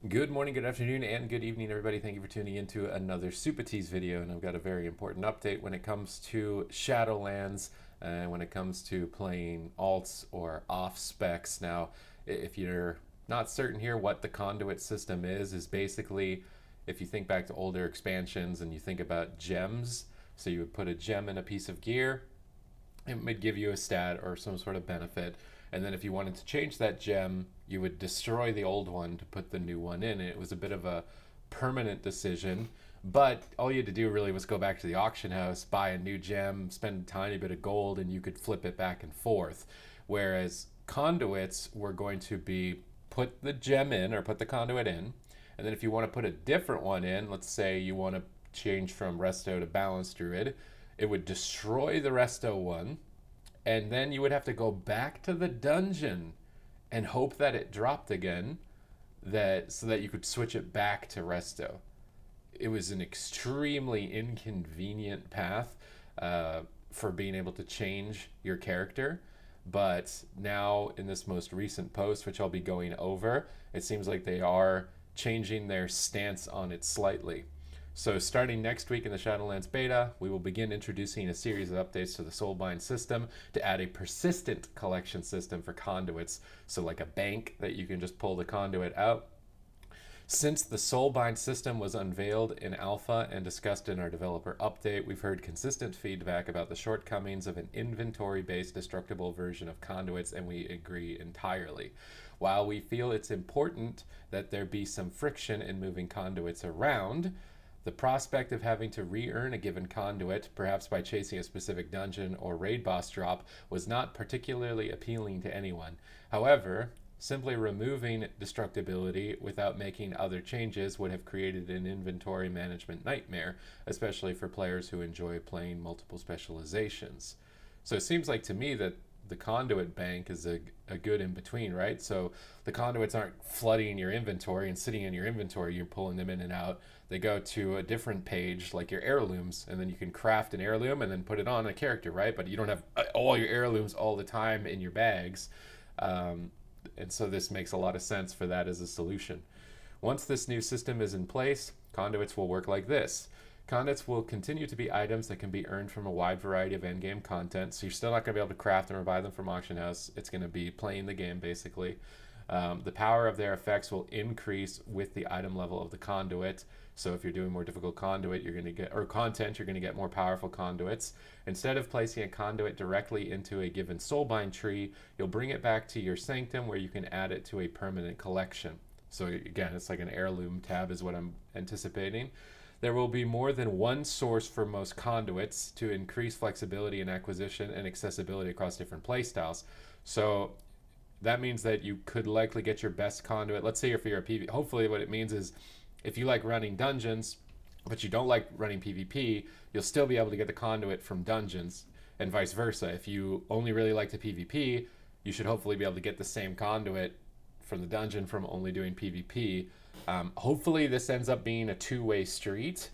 Good morning, good afternoon, and good evening, everybody. Thank you for tuning in to another Supatease video. And I've got a very important update when it comes to Shadowlands and when it comes to playing alts or off specs. Now, if you're not certain here, what the Conduit system is basically if you think back to older expansions and you think about gems. So you would put a gem in a piece of gear, it would give you a stat or some sort of benefit. And then if you wanted to change that gem, you would destroy the old one to put the new one in. And it was a bit of a permanent decision. But all you had to do really was go back to the auction house, buy a new gem, spend a tiny bit of gold, and you could flip it back and forth. Whereas conduits were going to be put the gem in or put the conduit in. And then if you want to put a different one in, let's say you want to change from Resto to Balance Druid, it would destroy the Resto one, and then you would have to go back to the dungeon and hope that it dropped again, that so that you could switch it back to Resto. It was an extremely inconvenient path for being able to change your character. But now, in this most recent post, which I'll be going over, it seems like they are changing their stance on it slightly. So, starting next week in the Shadowlands beta, we will begin introducing a series of updates to the Soulbind system to add a persistent collection system for conduits. So, like a bank that you can just pull the conduit out. Since the Soulbind system was unveiled in alpha and discussed in our developer update, we've heard consistent feedback about the shortcomings of an inventory-based destructible version of conduits, and we agree entirely. While we feel it's important that there be some friction in moving conduits around, the prospect of having to re-earn a given conduit, perhaps by chasing a specific dungeon or raid boss drop, was not particularly appealing to anyone. However, simply removing destructibility without making other changes would have created an inventory management nightmare, especially for players who enjoy playing multiple specializations. So it seems like to me that the conduit bank is a good in between, right? So the conduits aren't flooding your inventory and sitting in your inventory, you're pulling them in and out. They go to a different page like your heirlooms, and then you can craft an heirloom and then put it on a character, right? But you don't have all your heirlooms all the time in your bags. And so this makes a lot of sense for that as a solution. Once this new system is in place, conduits will work like this. Conduits will continue to be items that can be earned from a wide variety of endgame content, so you're still not going to be able to craft them or buy them from auction house. It's going to be playing the game, basically. The power of their effects will increase with the item level of the conduit. So if you're doing more difficult conduit, you're going to get, or content, you're going to get more powerful conduits. Instead of placing a conduit directly into a given soulbind tree, you'll bring it back to your sanctum where you can add it to a permanent collection. So again, it's like an heirloom tab is what I'm anticipating. There will be more than one source for most conduits to increase flexibility in acquisition and accessibility across different playstyles. So that means that you could likely get your best conduit. Let's say if you're a PvP, hopefully what it means is if you like running dungeons, but you don't like running PvP, you'll still be able to get the conduit from dungeons, and vice versa. If you only really like the PvP, you should hopefully be able to get the same conduit from the dungeon from only doing PvP. Hopefully, this ends up being a two-way street,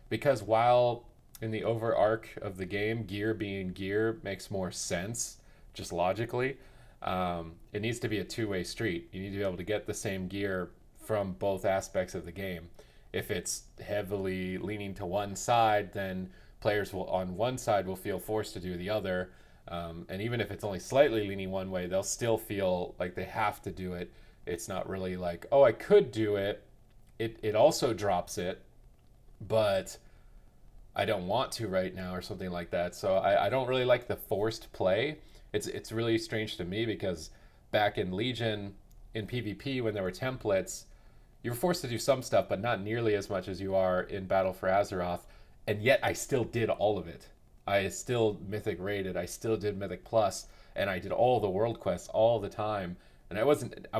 because while in the over arc of the game, gear being gear makes more sense just logically. It needs to be a two-way street. You need to be able to get the same gear from both aspects of the game. If it's heavily leaning to one side, then players will on one side will feel forced to do the other, and even if it's only slightly leaning one way, they'll still feel like they have to do it. It's not really like, oh, I could do it. It also drops it, but I don't want to right now or something like that. So I don't really like the forced play. It's really strange to me because back in Legion in PvP when there were templates, you were forced to do some stuff, but not nearly as much as you are in Battle for Azeroth. And yet I still did all of it. I still Mythic raided, I still did Mythic Plus, and I did all the world quests all the time. And I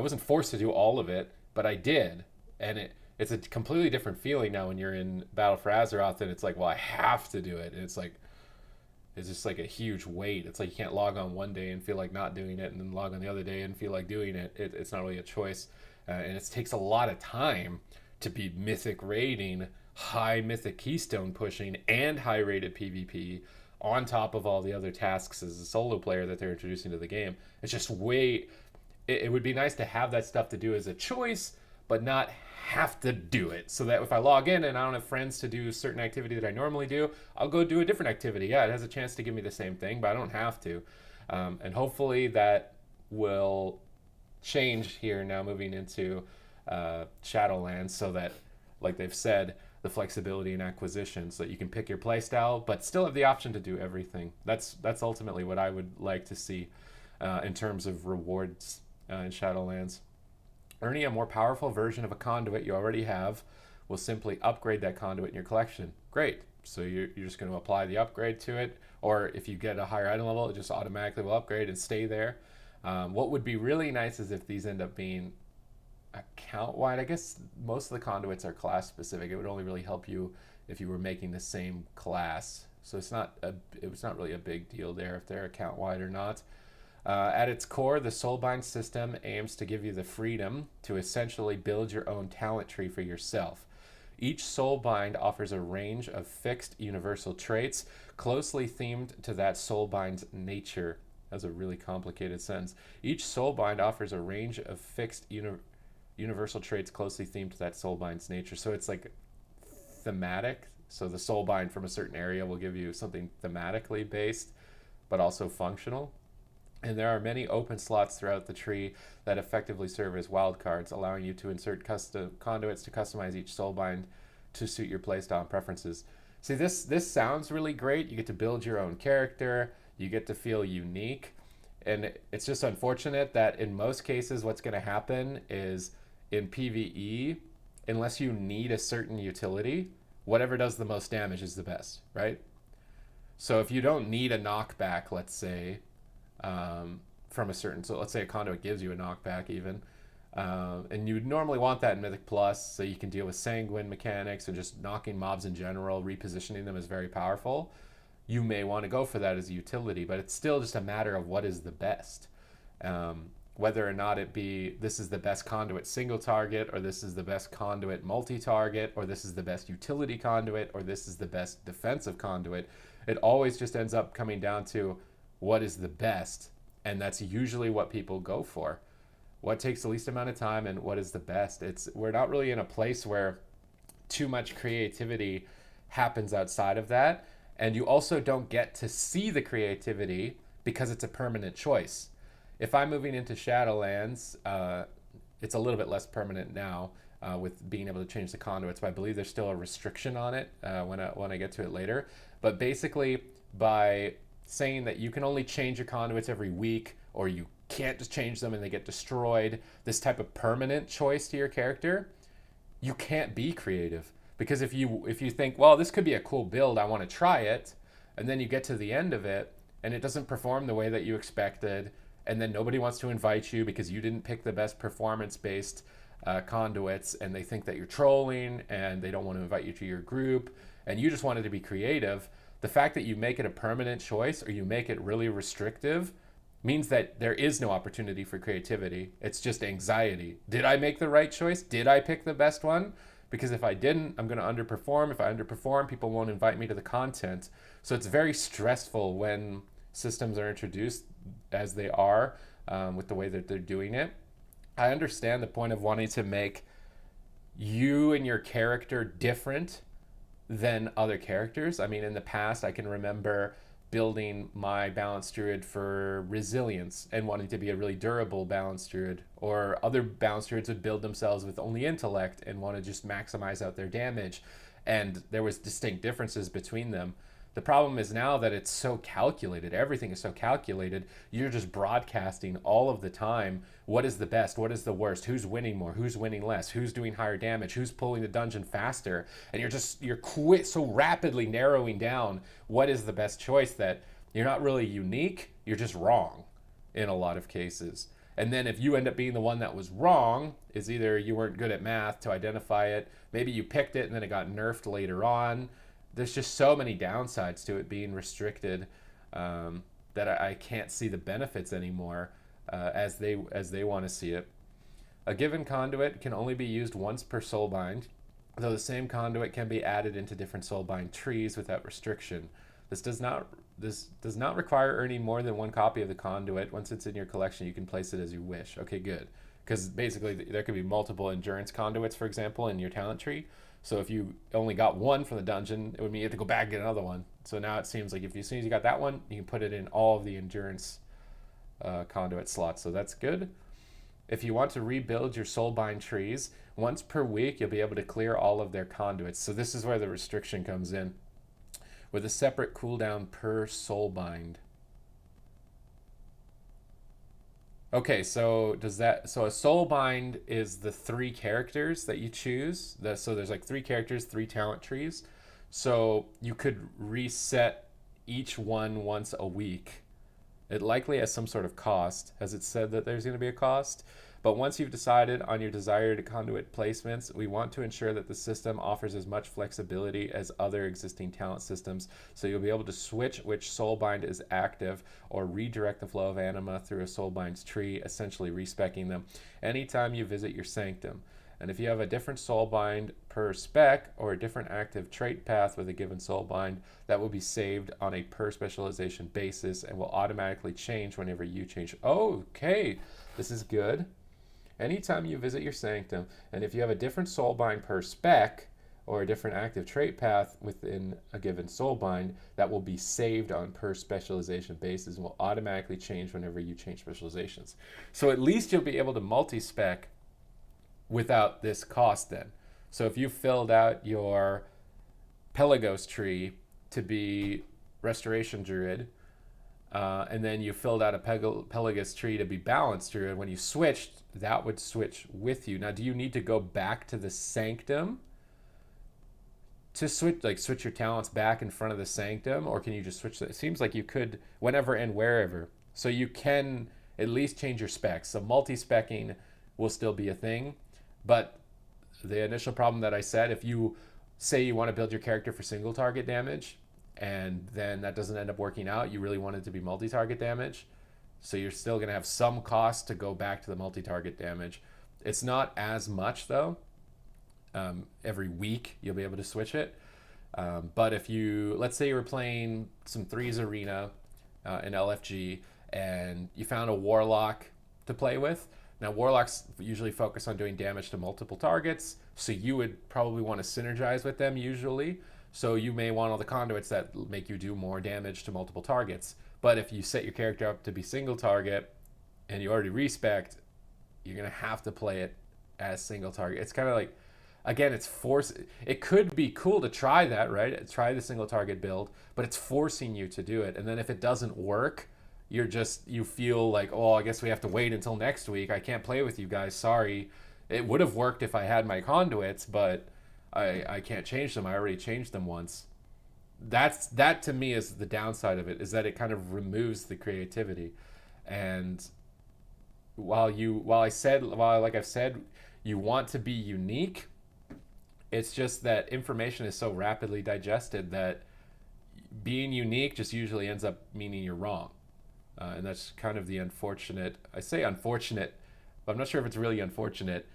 wasn't forced to do all of it, but I did. And it's a completely different feeling now when you're in Battle for Azeroth and it's like, well, I have to do it. And it's like it's just like a huge weight. It's like you can't log on one day and feel like not doing it, and then log on the other day and feel like doing it. It's not really a choice, and it takes a lot of time to be mythic raiding, high mythic keystone pushing, and high rated PvP on top of all the other tasks as a solo player that they're introducing to the game. It's just way. It would be nice to have that stuff to do as a choice, but not have to do it. So that if I log in and I don't have friends to do a certain activity that I normally do, I'll go do a different activity. Yeah, it has a chance to give me the same thing, but I don't have to. And hopefully that will change here now moving into Shadowlands, so that, like they've said, the flexibility in acquisition, so that you can pick your playstyle but still have the option to do everything. That's ultimately what I would like to see in terms of rewards in Shadowlands. Earning a more powerful version of a conduit you already have will simply upgrade that conduit in your collection. Great. So you're just going to apply the upgrade to it, or if you get a higher item level, it just automatically will upgrade and stay there. What would be really nice is if these end up being account wide. I guess most of the conduits are class specific. It would only really help you if you were making the same class. So it's not really a big deal there if they're account wide or not. At its core, the Soulbind system aims to give you the freedom to essentially build your own talent tree for yourself. Each Soulbind offers a range of fixed universal traits closely themed to that Soulbind's nature. That's a really complicated sentence. Each Soulbind offers a range of fixed universal traits closely themed to that Soulbind's nature. So it's like thematic. So the Soulbind from a certain area will give you something thematically based, but also functional. And there are many open slots throughout the tree that effectively serve as wildcards, allowing you to insert custom conduits to customize each soulbind to suit your playstyle and preferences. See, this sounds really great. You get to build your own character. You get to feel unique. And it's just unfortunate that in most cases what's going to happen is in PvE, unless you need a certain utility, whatever does the most damage is the best, right? So if you don't need a knockback, let's say, from a certain, so let's say a conduit gives you a knockback even, and you would normally want that in Mythic Plus so you can deal with sanguine mechanics and just knocking mobs in general, repositioning them is very powerful. You may want to go for that as a utility, but it's still just a matter of what is the best. Whether or not it be this is the best conduit single target, or this is the best conduit multi-target, or this is the best utility conduit, or this is the best defensive conduit, it always just ends up coming down to what is the best, and that's usually what people go for. What takes the least amount of time and what is the best. We're not really in a place where too much creativity happens outside of that, and you also don't get to see the creativity because it's a permanent choice. If I'm moving into Shadowlands, it's a little bit less permanent now with being able to change the conduits, but I believe there's still a restriction on it when I get to it later. But basically, by saying that you can only change your conduits every week, or you can't just change them and they get destroyed, this type of permanent choice to your character, you can't be creative. Because if you think, well, this could be a cool build, I want to try it, and then you get to the end of it and it doesn't perform the way that you expected, and then nobody wants to invite you because you didn't pick the best performance-based conduits, and they think that you're trolling and they don't want to invite you to your group, and you just wanted to be creative. The fact that you make it a permanent choice or you make it really restrictive means that there is no opportunity for creativity. It's just anxiety. Did I make the right choice? Did I pick the best one? Because if I didn't, I'm going to underperform. If I underperform, people won't invite me to the content. So it's very stressful when systems are introduced as they are with the way that they're doing it. I understand the point of wanting to make you and your character different than other characters. I mean, in the past, I can remember building my balanced druid for resilience and wanting to be a really durable balanced druid, or other balanced druids would build themselves with only intellect and want to just maximize out their damage, and there was distinct differences between them. The problem is now that it's so calculated, everything is so calculated, you're just broadcasting all of the time what is the best, what is the worst, who's winning more, who's winning less, who's doing higher damage, who's pulling the dungeon faster, and you're so rapidly narrowing down what is the best choice that you're not really unique, you're just wrong in a lot of cases. And then if you end up being the one that was wrong, is either you weren't good at math to identify it, maybe you picked it and then it got nerfed later on. There's just so many downsides to it being restricted that I can't see the benefits anymore as they want to see it. A given conduit can only be used once per soulbind, though the same conduit can be added into different soulbind trees without restriction. This does not require earning more than one copy of the conduit. Once it's in your collection, you can place it as you wish. Okay, good. because basically there could be multiple endurance conduits, for example, in your talent tree. So if you only got one from the dungeon, it would mean you have to go back and get another one. So now it seems like if as soon as you got that one, you can put it in all of the endurance conduit slots. So that's good. If you want to rebuild your soulbind trees, once per week, you'll be able to clear all of their conduits. So this is where the restriction comes in, with a separate cooldown per soulbind. Okay, so a soulbind is the 3 characters that you choose. So there's like 3 characters, 3 talent trees. So you could reset each one once a week. It likely has some sort of cost. Has it said that there's going to be a cost? But once you've decided on your desired conduit placements, we want to ensure that the system offers as much flexibility as other existing talent systems, so you'll be able to switch which soulbind is active or redirect the flow of anima through a soulbind's tree, essentially respecking them anytime you visit your sanctum. And if you have a different soulbind per spec or a different active trait path with a given soulbind, that will be saved on a per specialization basis and will automatically change whenever you change. Okay, this is good. Anytime you visit your sanctum, and if you have a different soulbind per spec or a different active trait path within a given soulbind, that will be saved on per specialization basis and will automatically change whenever you change specializations. So at least you'll be able to multi-spec without this cost then. So if you filled out your Pelagos tree to be Restoration Druid, and then you filled out a Pelagos tree to be Balanced Druid, when you switched, that would switch with you. Now, do you need to go back to the Sanctum to switch your talents back in front of the Sanctum, or can you just switch? It seems like you could whenever and wherever. So you can at least change your specs. So multi-specking will still be a thing, but the initial problem that I said, if you say you want to build your character for single target damage, and then that doesn't end up working out, you really want it to be multi-target damage, so you're still going to have some cost to go back to the multi-target damage. It's not as much though. Every week you'll be able to switch it, but if you, let's say you were playing some 3s arena in LFG and you found a warlock to play with. Now warlocks usually focus on doing damage to multiple targets, so you would probably want to synergize with them usually. So you may want all the conduits that make you do more damage to multiple targets. But if you set your character up to be single target and you already respect, you're going to have to play it as single target. It's kind of like, again, it's it could be cool to try that, right? Try the single target build, but it's forcing you to do it. And then if it doesn't work, you feel like, oh, I guess we have to wait until next week. I can't play with you guys. Sorry. It would have worked if I had my conduits, but I can't change them. I already changed them once. That to me is the downside of it, is that it kind of removes the creativity. And like I've said, you want to be unique. It's just that information is so rapidly digested that being unique just usually ends up meaning you're wrong. And that's kind of the unfortunate, I say unfortunate, but I'm not sure if it's really unfortunate,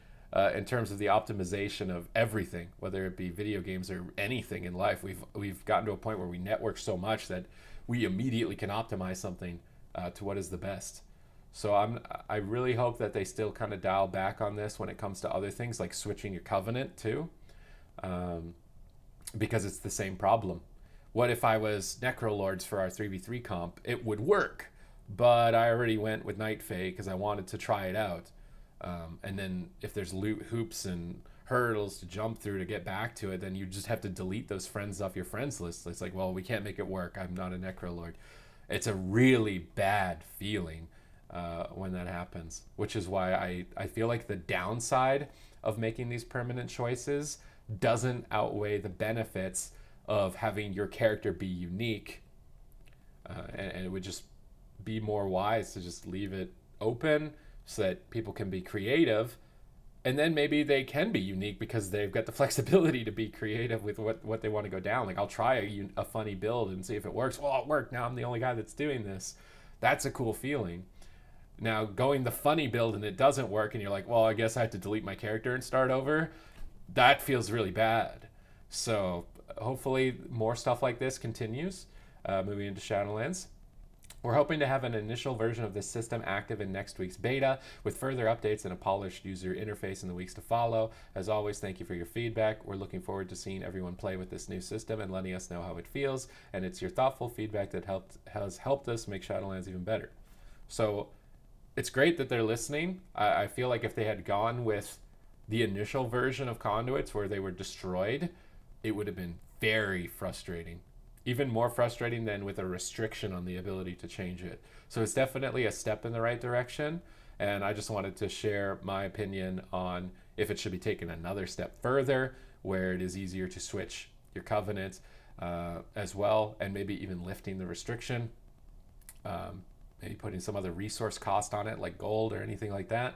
in terms of the optimization of everything, whether it be video games or anything in life. We've gotten to a point where we network so much that we immediately can optimize something to what is the best. So I really hope that they still kind of dial back on this when it comes to other things like switching your covenant too, because it's the same problem. What if I was Necrolords for our 3v3 comp? It would work, but I already went with Night Fae because I wanted to try it out. And then if there's loot hoops and hurdles to jump through to get back to it, then you just have to delete those friends off your friends list. It's like, well, we can't make it work. I'm not a Necrolord. It's a really bad feeling when that happens, which is why I feel like the downside of making these permanent choices doesn't outweigh the benefits of having your character be unique. And it would just be more wise to just leave it open so that people can be creative, and then maybe they can be unique because they've got the flexibility to be creative with what they want to go down. Like, I'll try a funny build and see if it works. Well, it worked. Now I'm the only guy that's doing this. That's a cool feeling. Now, going the funny build and it doesn't work, and you're like, well, I guess I have to delete my character and start over. That feels really bad. So hopefully more stuff like this continues moving into Shadowlands. We're hoping to have an initial version of this system active in next week's beta, with further updates and a polished user interface in the weeks to follow. As always, thank you for your feedback. We're looking forward to seeing everyone play with this new system and letting us know how it feels, and it's your thoughtful feedback that has helped us make Shadowlands even better. So it's great that they're listening. I feel like if they had gone with the initial version of Conduits where they were destroyed, it would have been very frustrating. Even more frustrating than with a restriction on the ability to change it. So it's definitely a step in the right direction. And I just wanted to share my opinion on if it should be taken another step further, where it is easier to switch your covenant as well, and maybe even lifting the restriction. Maybe putting some other resource cost on it, like gold or anything like that,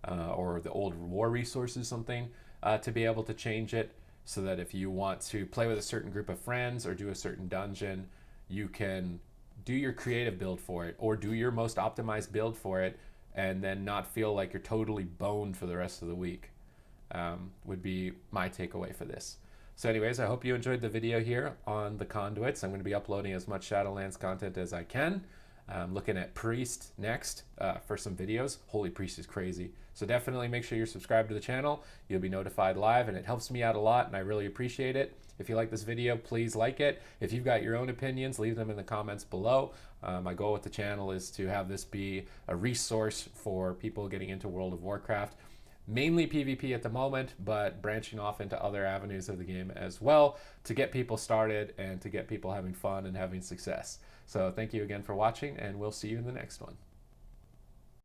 or the old war resources, something to be able to change it, so that if you want to play with a certain group of friends or do a certain dungeon, you can do your creative build for it or do your most optimized build for it, and then not feel like you're totally boned for the rest of the week. Would be my takeaway for this. So anyways, I hope you enjoyed the video here on the Conduits. I'm going to be uploading as much Shadowlands content as I can. I'm looking at Priest next for some videos. Holy Priest is crazy. So definitely make sure you're subscribed to the channel. You'll be notified live, and it helps me out a lot, and I really appreciate it. If you like this video, please like it. If you've got your own opinions, leave them in the comments below. My goal with the channel is to have this be a resource for people getting into World of Warcraft. Mainly PvP at the moment, but branching off into other avenues of the game as well to get people started and to get people having fun and having success. So thank you again for watching, and we'll see you in the next one.